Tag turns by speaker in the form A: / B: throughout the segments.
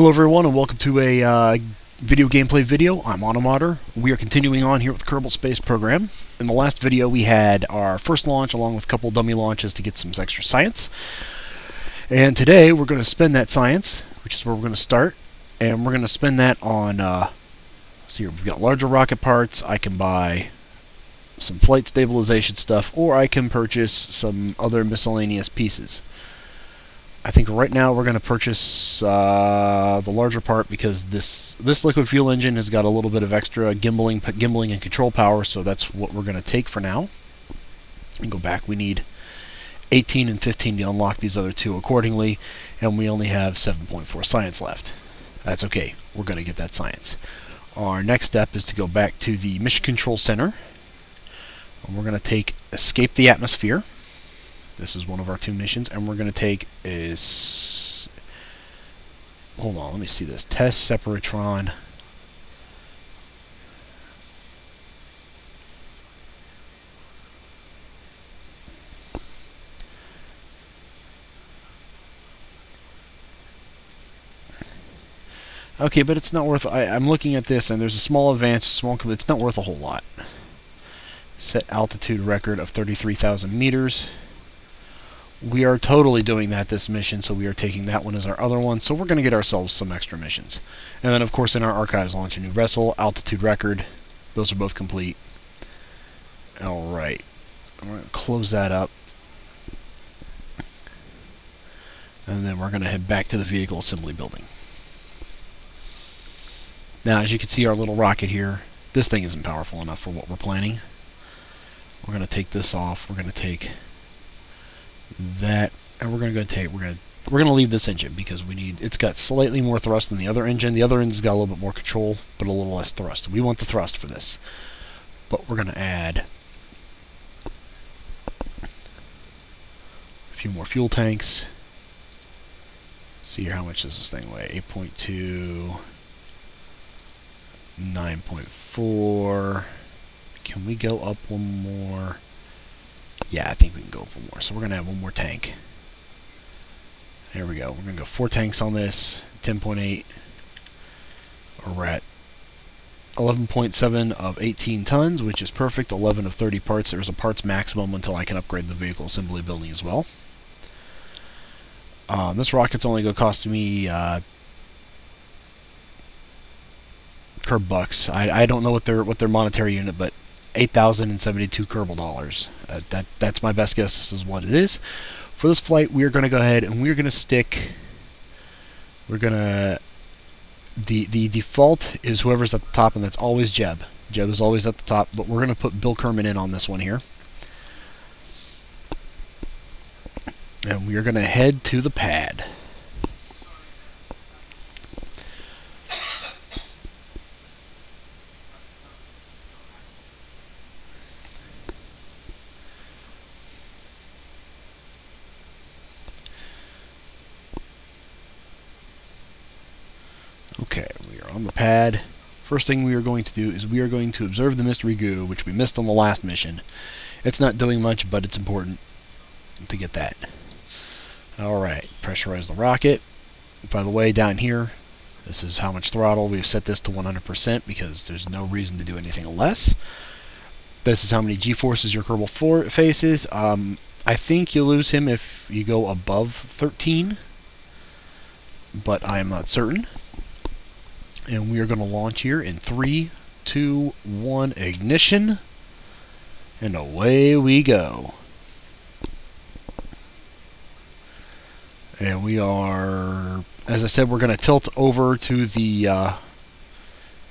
A: Hello everyone and welcome to a video gameplay video. I'm Automoder. We are continuing on here with Kerbal Space Program. In the last video we had our first launch along with a couple dummy launches to get some extra science. And today we're going to spend that science, which is where we're going to start, and we're going to spend that on, see here, we've got larger rocket parts. I can buy some flight stabilization stuff, or I can purchase some other miscellaneous pieces. I think right now we're going to purchase the larger part because this liquid fuel engine has got a little bit of extra gimbling and control power, so that's what we're going to take for now. And go back, we need 18 and 15 to unlock these other two accordingly, and we only have 7.4 science left. That's okay, we're going to get that science. Our next step is to go back to the Mission Control Center, and we're going to take Escape the Atmosphere. This is one of our two missions, and we're going to take is, hold on, let me see this, Test Separatron. Okay, but it's not worth, I'm looking at this, and there's a small advance, it's not worth a whole lot. Set altitude record of 33,000 meters. We are totally doing this mission, so we are taking that one as our other one, so we're going to get ourselves some extra missions. And then, of course, in our archives, launch a new vessel, altitude record. Those are both complete. Alright, I'm going to close that up. And then we're going to head back to the vehicle assembly building. Now, as you can see, our little rocket here, this thing isn't powerful enough for what we're planning. We're going to take this off. We're going to take that, and we're going to leave this engine because it's got slightly more thrust than the other engine. The other engine's got a little bit more control, but a little less thrust. We want the thrust for this, but we're going to add a few more fuel tanks. Let's see here, how much does this thing weigh? 8.2, 9.4. Can we go up one more? Yeah, I think we can go up one more. So we're going to have one more tank. There we go. We're going to go 4 tanks on this. 10.8. We're at 11.7 of 18 tons, which is perfect. 11 of 30 parts. There's a parts maximum until I can upgrade the vehicle assembly building as well. This rocket's only going to cost me Kerb bucks. I don't know what their monetary unit, but 8,072 Kerbal dollars. That's my best guess. This is what it is. For this flight, we are going to go ahead and we're going to stick. The default is whoever's at the top, and that's always Jeb. Jeb is always at the top, but we're going to put Bill Kerman in on this one here. And we are going to head to the pad. Okay, we are on the pad. First thing we are going to do is we are going to observe the mystery goo, which we missed on the last mission. It's not doing much, but it's important to get that. Alright, pressurize the rocket. By the way, down here, this is how much throttle. We've set this to 100% because there's no reason to do anything less. This is how many G-forces your Kerbal faces. I think you lose him if you go above 13, but I am not certain. And we are going to launch here in 3, 2, 1, ignition, and away we go. And we are, as I said, we're going to tilt over to the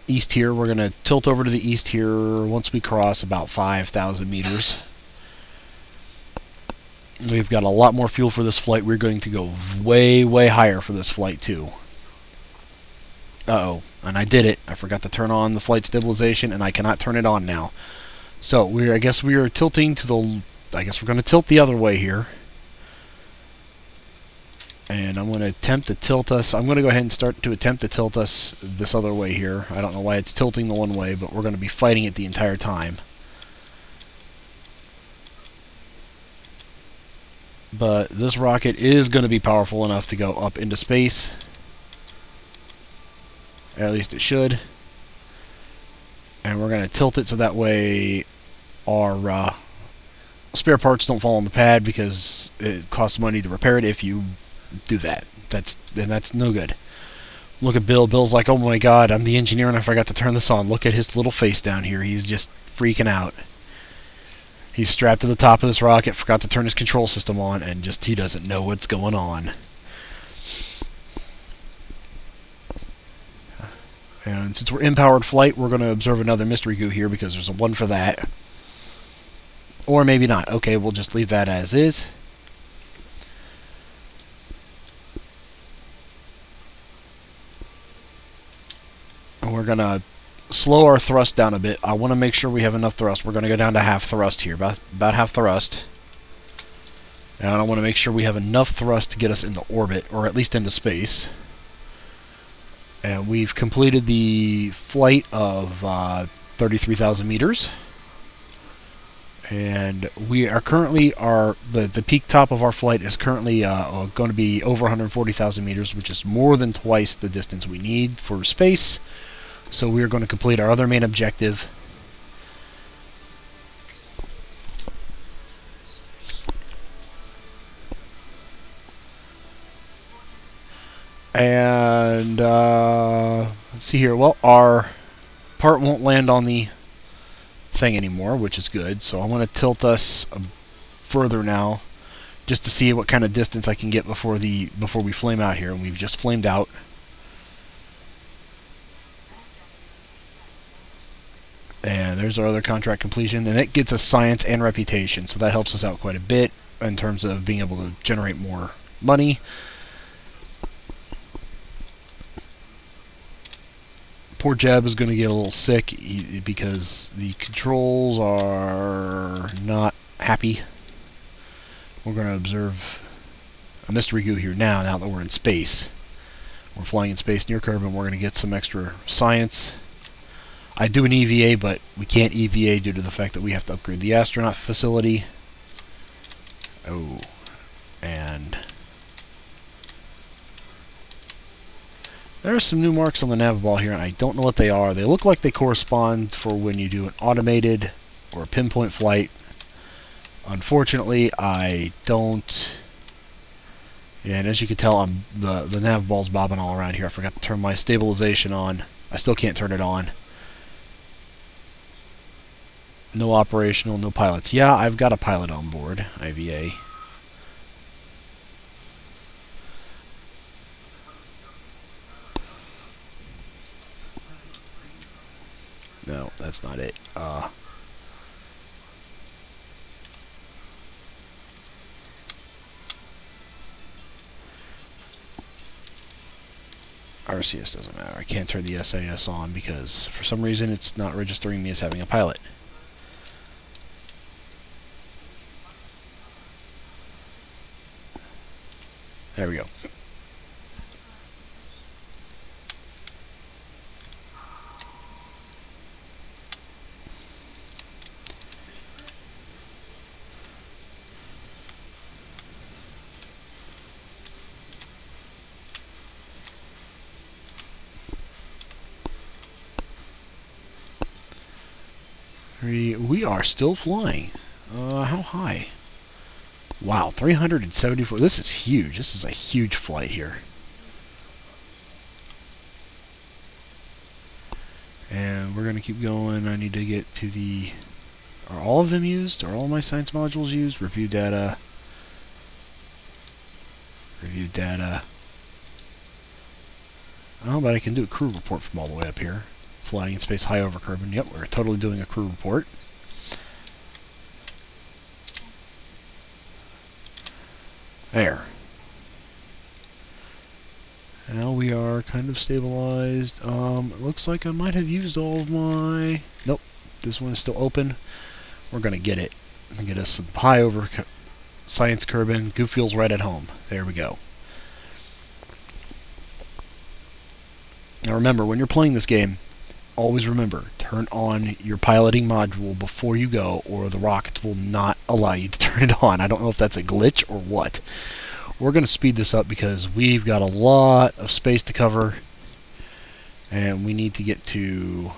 A: east here. We're going to tilt over to the east here once we cross about 5,000 meters. We've got a lot more fuel for this flight. We're going to go way, way higher for this flight too. Uh-oh, and I did it. I forgot to turn on the flight stabilization, and I cannot turn it on now. So I guess we are tilting to the. I guess we're going to tilt the other way here, and I'm going to attempt to tilt us. I'm going to go ahead and start to attempt to tilt us this other way here. I don't know why it's tilting the one way, but we're going to be fighting it the entire time. But this rocket is going to be powerful enough to go up into space. Or at least it should. And we're going to tilt it so that way our spare parts don't fall on the pad, because it costs money to repair it if you do that. That's no good. Look at Bill. Bill's like, oh my god, I'm the engineer and I forgot to turn this on. Look at his little face down here. He's just freaking out. He's strapped to the top of this rocket, forgot to turn his control system on, and just he doesn't know what's going on. And since we're in powered flight, we're going to observe another mystery goo here, because there's a one for that. Or maybe not. Okay, we'll just leave that as is. And we're going to slow our thrust down a bit. I want to make sure we have enough thrust. We're going to go down to half thrust here, about half thrust. And I want to make sure we have enough thrust to get us into orbit, or at least into space. And we've completed the flight of 33,000 meters. And we are currently, the peak top of our flight is currently going to be over 140,000 meters, which is more than twice the distance we need for space. So we are going to complete our other main objective. And let's see here. Well, our part won't land on the thing anymore, which is good. So I want to tilt us further now, just to see what kind of distance I can get before we flame out here. And we've just flamed out. And there's our other contract completion, and it gets us science and reputation, so that helps us out quite a bit in terms of being able to generate more money. Poor Jeb is going to get a little sick because the controls are not happy. We're going to observe a mystery goo here now that we're in space. We're flying in space near Kerbal, and we're going to get some extra science. I do an EVA, but we can't EVA due to the fact that we have to upgrade the astronaut facility. Oh, and there are some new marks on the nav ball here, and I don't know what they are. They look like they correspond for when you do an automated or a pinpoint flight. Unfortunately, I don't. Yeah, and as you can tell, the nav ball's bobbing all around here. I forgot to turn my stabilization on. I still can't turn it on. No operational, no pilots. Yeah, I've got a pilot on board, IVA. No, that's not it. RCS doesn't matter. I can't turn the SAS on because for some reason it's not registering me as having a pilot. There we go. We are still flying. How high? Wow, 374. This is huge. This is a huge flight here. And we're going to keep going. I need to get to the... Are all of them used? Are all my science modules used? Review data. Review data. Oh, but I can do a crew report from all the way up here. Flying in space high over Kerbal. Yep, we're totally doing a crew report. There. Now we are kind of stabilized. It looks like I might have used all of my... Nope, this one is still open. We're going to get it. And get us some high over science Kerbal. Goo feels right at home. There we go. Now remember, when you're playing this game, always remember, turn on your piloting module before you go, or the rockets will not allow you to turn it on. I don't know if that's a glitch or what. We're going to speed this up because we've got a lot of space to cover, And we need to get to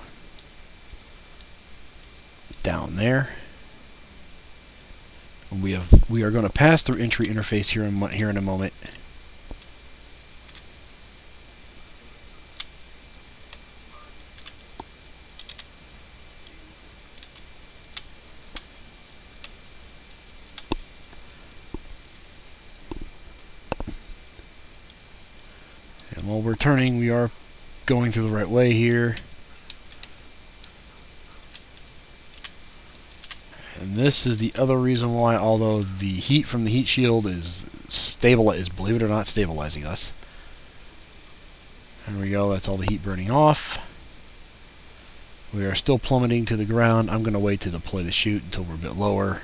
A: down there. And we are going to pass through entry interface here in a moment. And while we're turning, we are going through the right way here. And this is the other reason why, although the heat from the heat shield is believe it or not, stabilizing us. There we go, that's all the heat burning off. We are still plummeting to the ground. I'm going to wait to deploy the chute until we're a bit lower.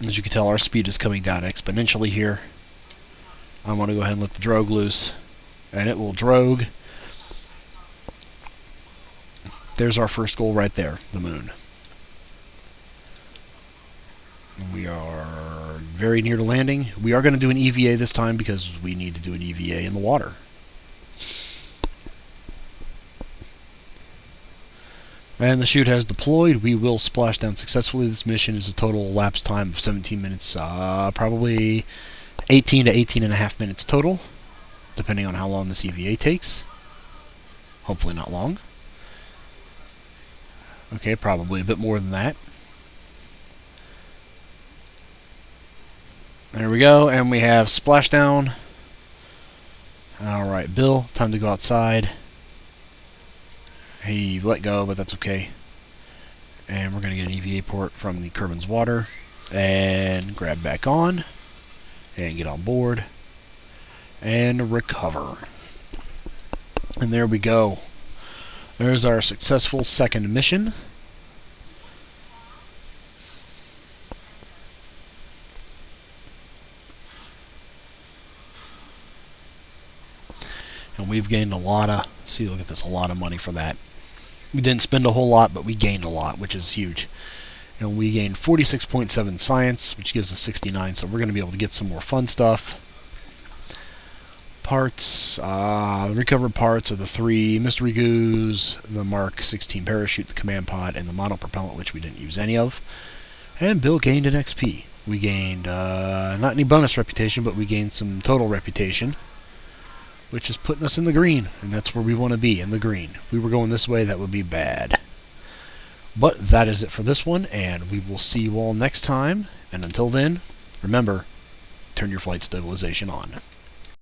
A: As you can tell, our speed is coming down exponentially here. I'm going to go ahead and let the drogue loose, and it will drogue. There's our first goal right there, the moon. And we are very near to landing. We are going to do an EVA this time because we need to do an EVA in the water. And the chute has deployed. We will splash down successfully. This mission is a total elapsed time of 17 minutes, probably 18 to 18 and a half minutes total, depending on how long this EVA takes. Hopefully not long. Okay, probably a bit more than that. There we go, and we have splashdown. Alright, Bill, time to go outside. He let go, but that's okay. And we're going to get an EVA port from the Kerbin's water. And grab back on. And get on board. And recover. And there we go. There's our successful second mission. And we've gained a lot of, see, look at this, a lot of money for that. We didn't spend a whole lot, but we gained a lot, which is huge. And we gained 46.7 science, which gives us 69, so we're going to be able to get some more fun stuff. Parts, the recovered parts are the 3 mystery goos, the Mark 16 parachute, the command pod, and the monopropellant, which we didn't use any of. And Bill gained an XP. We gained, not any bonus reputation, but we gained some total reputation, which is putting us in the green, and that's where we want to be, in the green. If we were going this way, that would be bad. But that is it for this one, and we will see you all next time. And until then, remember, turn your flight stabilization on.